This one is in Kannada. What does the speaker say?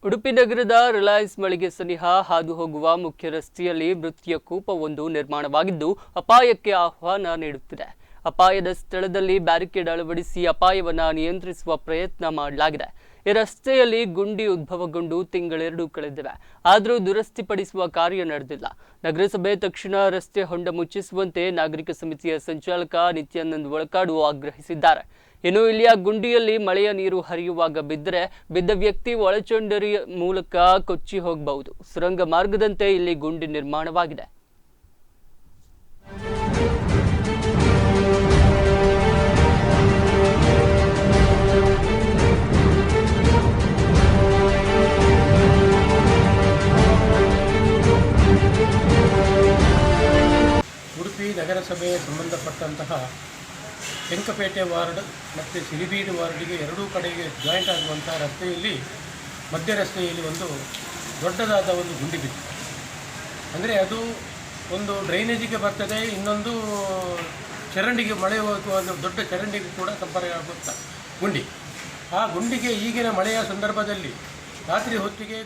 ಉಡುಪಿ ನಗರದ ರಿಲಯನ್ಸ್ ಮಳಿಗೆ ಸನಿಹ ಹಾದು ಹೋಗುವ ಮುಖ್ಯ ರಸ್ತೆಯಲ್ಲಿ ಮೃತ್ಯ ಕೂಪವೊಂದು ನಿರ್ಮಾಣವಾಗಿದ್ದು ಅಪಾಯಕ್ಕೆ ಆಹ್ವಾನ ನೀಡುತ್ತಿದೆ. ಅಪಾಯದ ಸ್ಥಳದಲ್ಲಿ ಬ್ಯಾರಿಕೇಡ್ ಅಳವಡಿಸಿ ಅಪಾಯವನ್ನು ನಿಯಂತ್ರಿಸುವ ಪ್ರಯತ್ನ ಮಾಡಲಾಗಿದೆ. ಈ ರಸ್ತೆಯಲ್ಲಿ ಗುಂಡಿ ಉದ್ಭವಗೊಂಡು ತಿಂಗಳೆರಡು ಕಳೆದಿವೆ. ಆದರೂ ದುರಸ್ತಿಪಡಿಸುವ ಕಾರ್ಯ ನಡೆದಿಲ್ಲ. ನಗರಸಭೆ ತಕ್ಷಣ ರಸ್ತೆ ಹೊಂಡ ಮುಚ್ಚಿಸುವಂತೆ ನಾಗರಿಕ ಸಮಿತಿಯ ಸಂಚಾಲಕ ನಿತ್ಯಾನಂದ್ ಒಳಕಾಡು ಆಗ್ರಹಿಸಿದ್ದಾರೆ. ಇನ್ನು ಇಲ್ಲಿಯ ಗುಂಡಿಯಲ್ಲಿ ಮಳೆಯ ನೀರು ಹರಿಯುವಾಗ ಬಿದ್ದ ವ್ಯಕ್ತಿ ಒಳಚರಂಡಿ ಮೂಲಕ ಕೊಚ್ಚಿ ಹೋಗಬಹುದು. ಸುರಂಗ ಮಾರ್ಗದಂತೆ ಇಲ್ಲಿ ಗುಂಡಿ ನಿರ್ಮಾಣವಾಗಿದೆ. ಉಡುಪಿ ನಗರಸಭೆಗೆ ಸಂಬಂಧಪಟ್ಟಂತಹ ಕೆಂಕಪೇಟೆ ವಾರ್ಡ್ ಮತ್ತು ಸಿರಿಬೀಡು ವಾರ್ಡಿಗೆ ಎರಡೂ ಕಡೆಗೆ ಜಾಯಿಂಟ್ ಆಗುವಂಥ ರಸ್ತೆಯಲ್ಲಿ ಮಧ್ಯ ರಸ್ತೆಯಲ್ಲಿ ಒಂದು ದೊಡ್ಡದಾದ ಒಂದು ಗುಂಡಿ ಬಿತ್ತು. ಅಂದರೆ ಅದು ಒಂದು ಡ್ರೈನೇಜಿಗೆ ಬರ್ತದೆ, ಇನ್ನೊಂದು ಚರಂಡಿಗೆ ಮಳೆ ಹೋಗುವ ದೊಡ್ಡ ಚರಂಡಿಗೆ ಕೂಡ ಸಂಪರ್ಕ ಆಗುತ್ತಾ ಗುಂಡಿ. ಆ ಗುಂಡಿಗೆ ಈಗಿನ ಮಳೆಯ ಸಂದರ್ಭದಲ್ಲಿ ರಾತ್ರಿ ಹೊತ್ತಿಗೆ